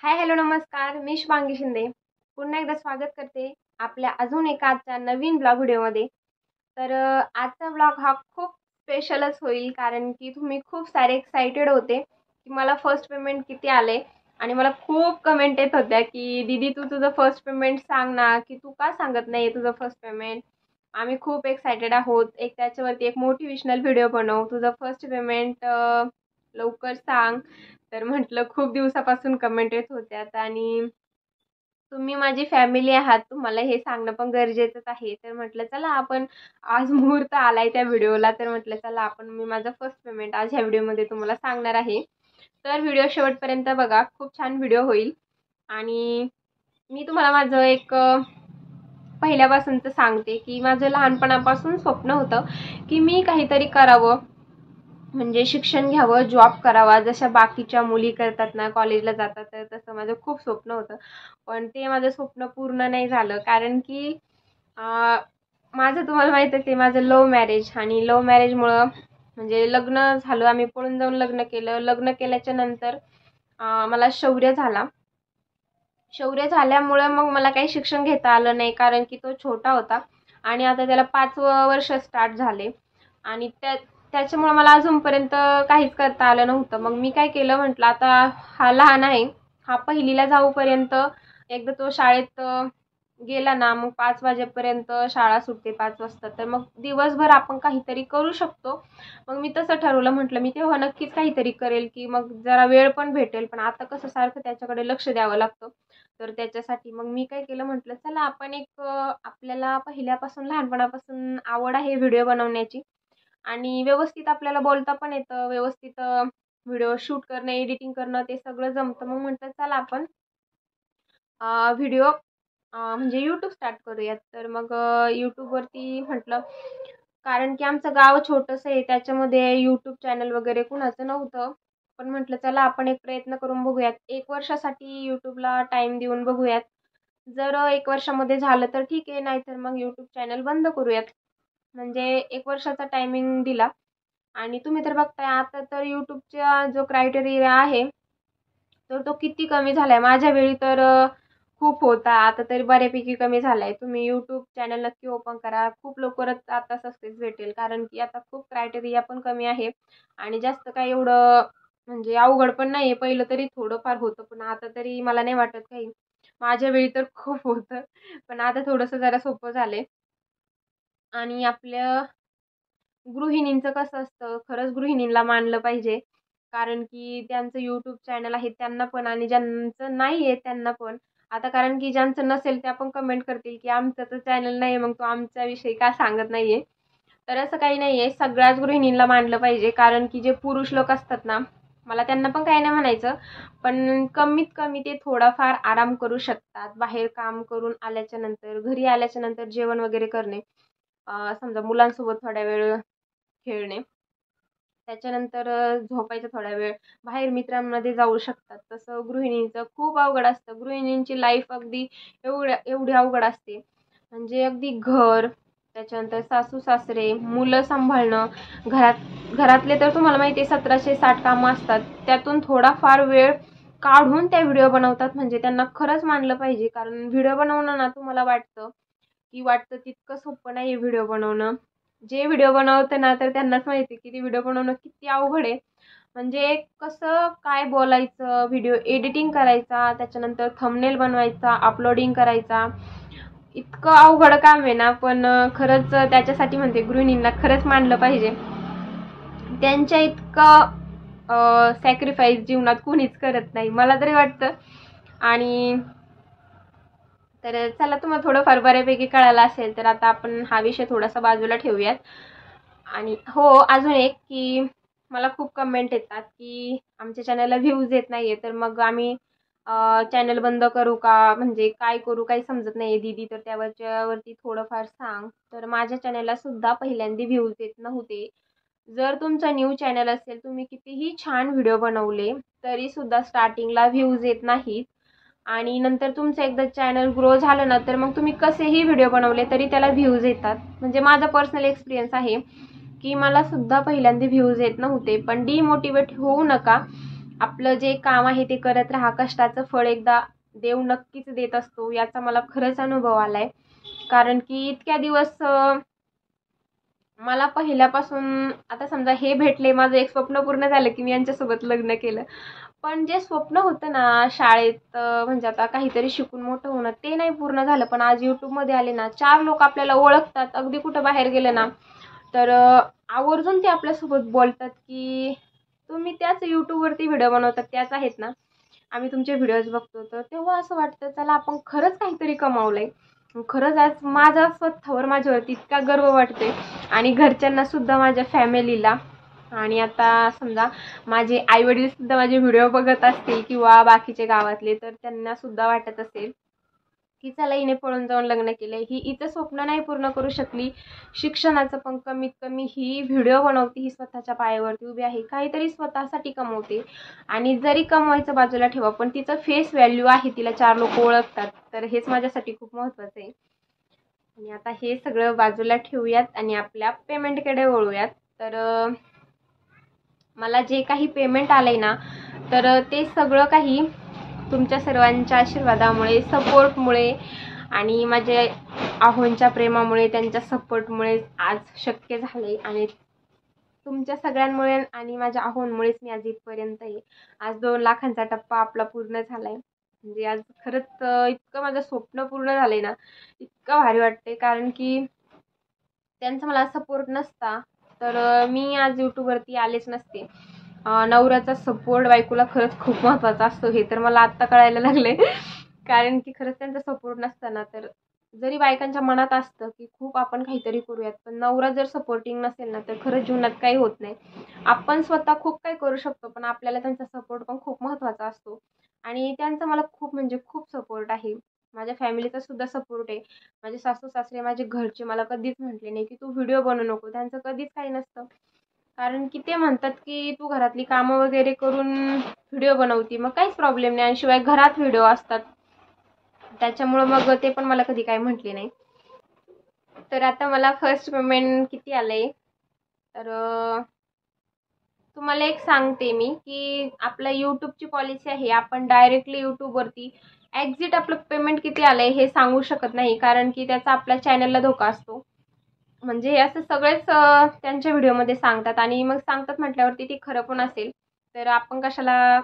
Hi hello नमस्कार, मी शुभांगी शिंदे पुन्हा एकदा स्वागत करते आपल्या अजून एका आजच्या नवीन ब्लॉग व्हिडिओमध्ये. तर आजचा ब्लॉग हा खूप स्पेशलच होईल, कारण की तुम्ही खूप सारे एक्साइटेड होते की मला फर्स्ट पेमेंट किती आले. आणि मला खूप कमेंट येत होत्या की दीदी तू तुझं फर्स्ट पेमेंट सांग ना, की तू का सांगत नाही तुझं फर्स्ट पेमेंट. आम्ही खूप एक्साइटेड आहोत, एक त्याच्यावरती एक मोटिवेशनल व्हिडिओ बनव, तुझं फर्स्ट पेमेंट लवकर सांग. तर म्हटलं खूप दिवसापासून कमेंट येत होत्या आणि तुम्ही माझी फॅमिली आहात, तुम्हाला हे सांगणं पण गरजेचंच आहे. तर म्हटलं चला आपण आज मुहूर्त आलाय त्या व्हिडिओला, तर म्हटलं चला आपण मी माझं फर्स्ट पेमेंट आज ह्या व्हिडिओमध्ये तुम्हाला सांगणार आहे. तर व्हिडिओ शेवटपर्यंत बघा, खूप छान व्हिडिओ होईल. आणि मी तुम्हाला माझं एक पहिल्यापासूनचं सांगते की माझं लहानपणापासून स्वप्न होतं की मी काहीतरी करावं, म्हणजे शिक्षण घ्यावं, जॉब करावा, जशा बाकीच्या मुली करतात ना, कॉलेजला जातात, तर तसं माझं खूप स्वप्न होतं. पण ते माझं स्वप्न पूर्ण नाही झालं, कारण की माझं तुम्हाला माहीतच आहे, माझं लव्ह मॅरेज. आणि लव्ह मॅरेजमुळं म्हणजे लग्न झालं, आम्ही पळून जाऊन लग्न केलं. लग्न केल्याच्या नंतर मला शौर्य झाला. शौर्य झाल्यामुळं मग मला काही शिक्षण घेता आलं नाही, कारण की तो छोटा होता आणि आता त्याला 5वं वर्ष स्टार्ट झाले. आणि त्याच्यामुळं मला अजूनपर्यंत काहीच करता आलं नव्हतं. मग मी काय केलं, म्हटलं आता हा लहान आहे, हा पहिलीला जाऊपर्यंत एकदा तो शाळेत गेला ना, मग 5 वाजेपर्यंत शाळा सुटते 5 वाजता, तर मग दिवसभर आपण काहीतरी करू शकतो. मग मी तसं ठरवलं, म्हटलं मी तेव्हा नक्कीच काहीतरी करेल की मग जरा वेळ पण भेटेल. पण आता कसं सारखं त्याच्याकडे लक्ष द्यावं लागतं. तर त्याच्यासाठी मग मी काय केलं, म्हटलं चला आपण एक आपल्याला पहिल्यापासून लहानपणापासून आवड आहे व्हिडिओ बनवण्याची आणि व्यवस्थित आपल्याला बोलता पण येतं, व्यवस्थित व्हिडिओ शूट करणं, एडिटिंग करणं ते सगळं जमतं. मग म्हटलं चला आपण व्हिडिओ म्हणजे यूट्यूब स्टार्ट करूयात. तर मग यूट्यूबवरती म्हटलं, कारण की आमचं गाव छोटंसं आहे, त्याच्यामध्ये यूट्यूब चॅनल वगैरे कुणाचं नव्हतं. पण म्हटलं चला आपण एक प्रयत्न करून बघूयात, 1 वर्षासाठी यूट्यूबला टाईम देऊन बघूयात. जर 1 वर्षामध्ये झालं तर ठीक आहे, नाहीतर मग यूट्यूब चॅनल बंद करूयात. म्हणजे 1 वर्षाचा टायमिंग दिला. आणि तुम्ही तर बघताय आता तर यूट्यूबचा जो क्रायटेरिया आहे तर तो किती कमी झालाय. माझ्या वेळी तर खूप होता, आता तरी बऱ्यापैकी कमी झालाय. तुम्ही यूट्यूब चॅनल नक्की ओपन करा, खूप लवकरच आता सक्सेस भेटेल, कारण की आता खूप क्रायटेरिया पण कमी आहे आणि जास्त काही एवढं म्हणजे अवघड पण नाही आहे. पहिलं तरी थोडंफार होतं, पण आता तरी मला नाही वाटत काही. माझ्या वेळी तर खूप होतं, पण आता थोडंसं जरा सोपं झालंय. आणि आपल्या गृहिणींचं कसं असतं, खरंच गृहिणींना मानलं पाहिजे, कारण की त्यांचं यूट्यूब चॅनल आहे त्यांना पण आणि ज्यांचं नाही आहे त्यांना पण. आता कारण की ज्यांचं नसेल त्या पण कमेंट करतील की आमचं तर चॅनल नाही आहे, मग तो आमच्याविषयी का सांगत नाही आहे. तर असं काही नाही आहे, सगळ्याच गृहिणींना मानलं पाहिजे, कारण की जे पुरुष लोक असतात ना, मला त्यांना पण काही नाही म्हणायचं, पण कमीत कमी ते थोडाफार आराम करू शकतात. बाहेर काम करून आल्याच्या नंतर, घरी आल्याच्या नंतर जेवण वगैरे करणे, समजा मुलांसोबत थोड्या वेळ खेळणे, त्याच्यानंतर झोपायचं थोडा वेळ, बाहेर मित्रांमध्ये जाऊ शकतात. तसं गृहिणींचं खूप अवघड असतं. गृहिणींची लाईफ अगदी एवढी अवघड असते, म्हणजे अगदी घर, त्याच्यानंतर सासू-सासरे, मुलं सांभाळणं, घरातले तर तुम्हाला माहिती आहे 1760 कामं असतात. त्यातून थोडाफार वेळ काढून त्या व्हिडिओ बनवतात, म्हणजे त्यांना खरंच मानलं पाहिजे. कारण व्हिडिओ बनवणं ना, तुम्हाला वाटतं तितकं सोपं नाही आहे व्हिडिओ बनवणं. जे व्हिडिओ बनवते ना, तर त्यांनाच माहिती की ते व्हिडिओ बनवणं किती अवघड आहे. म्हणजे कसं काय बोलायचं, व्हिडिओ एडिटिंग करायचा, त्याच्यानंतर थंबनेल बनवायचा, अपलोडिंग करायचा, इतकं अवघड काम आहे ना. पण खरंच त्याच्यासाठी म्हणते गृहिणींना खरंच मानलं पाहिजे. त्यांच्या इतकं सॅक्रिफाईस जीवनात कोणीच करत नाही, मला तरी वाटतं. आणि तर चला, तुम्हाला थोडंफार बऱ्यापैकी कळालं असेल, तर आता आपण हा विषय थोडासा बाजूला ठेवूयात. आणि हो, अजून एक की मला खूप कमेंट येतात की आमच्या चॅनलला व्ह्यूज येत नाहीये, तर मग आम्ही चॅनल बंद करू का, म्हणजे काय करू काही समजत नाहीये दीदी, तर त्यावरती थोडंफार सांग. तर माझ्या चॅनलला सुद्धा पहिल्यांदा व्ह्यूज येत नव्हते. जर तुमचं न्यू चॅनल असेल, तुम्ही कितीही छान व्हिडिओ बनवले तरी सुद्धा स्टार्टिंगला व्ह्यूज येत नाहीत. आणि नंतर तुमचं एकदा चॅनल ग्रो झालं ना, तर मग तुम्ही कसेही व्हिडिओ बनवले तरी त्याला व्ह्यूज येतात. म्हणजे माझा पर्सनल एक्सपिरियन्स आहे की मला सुद्धा पहिल्यांदा व्ह्यूज येत नव्हते. पण डिमोटिवेट होऊ नका, आपलं जे काम आहे ते करत राहा. कष्टाचं फळ एकदा देव नक्कीच देत असतो, याचा मला खरंच अनुभव आला आहे. कारण की इतक्या दिवस मला पहिल्यापासून आता समजा हे भेटले, माझं एक स्वप्न पूर्ण झालं की मी यांच्यासोबत लग्न केलं. पण जे स्वप्न होतं ना शाळेत, म्हणजे आता काहीतरी शिकून मोठं होणं, ते नाही पूर्ण झालं. पण आज यूट्यूबमध्ये आले ना, 4 लोक आपल्याला ओळखतात. अगदी कुठं बाहेर गेलं ना तर आवर्जून ते आपल्यासोबत बोलतात की तुम्ही त्याच यूट्यूबवरती व्हिडिओ बनवतात, त्याच आहेत ना, आम्ही तुमचे व्हिडिओज बघतो. तर तेव्हा असं वाटतं चला आपण खरंच काहीतरी कमावलंय. खरंच आज माझा स्वतःवर माझ्यावरती इतका गर्व वाटतोय आणि घरच्यांना सुद्धा, माझ्या फॅमिलीला. आणि आता समजा माझे आई वडील सुद्धा माझे व्हिडिओ बघत असतील किंवा बाकीचे गावातले, तर त्यांना सुद्धा वाटत असेल की चला हिने पळून जाऊन लग्न केलंय. ही हिचं स्वप्न नाही पूर्ण करू शकली शिक्षणाचं, पण कमीत कमी ही व्हिडिओ बनवते, ही स्वतःच्या पायावरती उभी आहे, काहीतरी स्वतःसाठी कमवते. आणि जरी कमवायचं बाजूला ठेवा, पण तिचं फेस व्हॅल्यू आहे, तिला 4 लोक ओळखतात. तर हेच माझ्यासाठी खूप महत्त्वाचं आहे. आणि आता हे सगळं बाजूला ठेवूयात आणि आपल्या पेमेंटकडे वळूयात. तर मला जे काही पेमेंट आलंय ना, तर ते सगळं काही तुमच्या सर्वांच्या आशीर्वादामुळे, सपोर्टमुळे आणि माझ्या आहोंच्या प्रेमामुळे, त्यांच्या सपोर्टमुळे आज शक्य झाले. आणि तुमच्या सगळ्यांमुळे आणि माझ्या आहोंमुळेच मी आज इथपर्यंत आहे. आज 2 लाखांचा टप्पा आपला पूर्ण झालाय. म्हणजे आज खरंच इतकं माझं स्वप्न पूर्ण झालंय ना, इतकं भारी वाटते. कारण की त्यांचा मला सपोर्ट नसता तर मी आज यूट्यूबवरती आलेच नसते. नवऱ्याचा सपोर्ट बायकोला खरंच खूप महत्त्वाचा असतो, हे तर मला आत्ता कळायला लागले. कारण की खरंच त्यांचा सपोर्ट नसताना, तर जरी बायकांच्या मनात असतं की खूप आपण काहीतरी करूयात, पण नवरा जर सपोर्टिंग नसेल ना, तर खरंच जीवनात काही होत नाही. आपण स्वतः खूप काही करू शकतो, पण आपल्याला त्यांचा सपोर्ट पण खूप महत्त्वाचा असतो. आणि त्यांचा मला खूप म्हणजे खूप सपोर्ट आहे. माझ्या फॅमिलीचा सुद्धा सपोर्ट आहे. माझे सासू-सासरे, माझे घरचे मला कधीच म्हटले नाही की तू व्हिडिओ बनवू नको. त्यांचं कधीच काही नसतं. कारण की ते म्हणतात की तू घरातली कामं वगैरे करून व्हिडिओ बनवती, मग काहीच प्रॉब्लेम नाही. आणि शिवाय घरात व्हिडिओ असतात. त्याच्यामुळं मग ते पण मला कधी काही म्हटले नाही. तर आता मला फर्स्ट पेमेंट किती आलंय, तर तुम्हाला एक सांगते मी की आपल्या यूट्यूबची पॉलिसी आहे, आपण डायरेक्टली यूट्यूबवरती एक्झिट आपलं पेमेंट किती आलंय हे सांगू शकत नाही. कारण की त्याचा आपल्या चॅनलला धोका असतो. म्हणजे हे असं सगळेच त्यांच्या व्हिडिओमध्ये सांगतात आणि मग सांगतात म्हटल्यावरती ते खरं पण असेल. तर आपण कशाला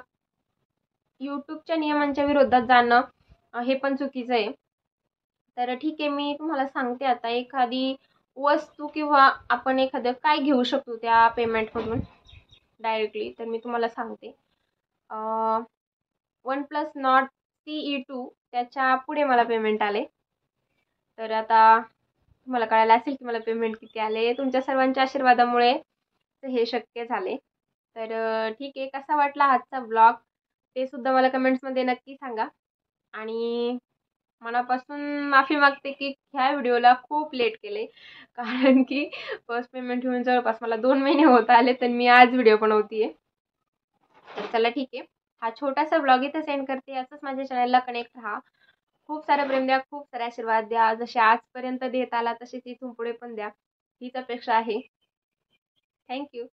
यूट्यूबच्या नियमांच्या विरोधात जाणं हे पण चुकीचं आहे. तर ठीक आहे, मी तुम्हाला सांगते आता एखादी वस्तू किंवा आपण एखादं काय घेऊ शकतो त्या पेमेंटमधून डायरेक्टली. तर मी तुम्हाला सांगते. OnePlus Nord CE2 त्याच्या पुढे मला पेमेंट आले. तर आता तुम्हाला कळायला असेल की मला पेमेंट किती आले. तुमच्या सर्वांच्या आशीर्वादामुळे हे शक्य झाले. तर ठीक आहे, कसा वाटला आजचा ब्लॉग ते सुद्धा मला कमेंट्समध्ये नक्की सांगा. आणि मनापासून माफी मागते की ह्या व्हिडिओला खूप लेट केले. कारण की फर्स्ट पेमेंट येऊन जवळपास मला 2 महिने होत आले, तर मी आज व्हिडिओ बनवते आहे. तर चला ठीक आहे, हा छोटासा ब्लॉग इथे सेंड करते. असंच माझ्या चॅनलला कनेक्ट राहा. खूप सारं प्रेम द्या, खूप सारे आशीर्वाद द्या. जसे आजपर्यंत देत आला तसेच इथून पुढे पण द्या, हीच अपेक्षा आहे. थँक्यू.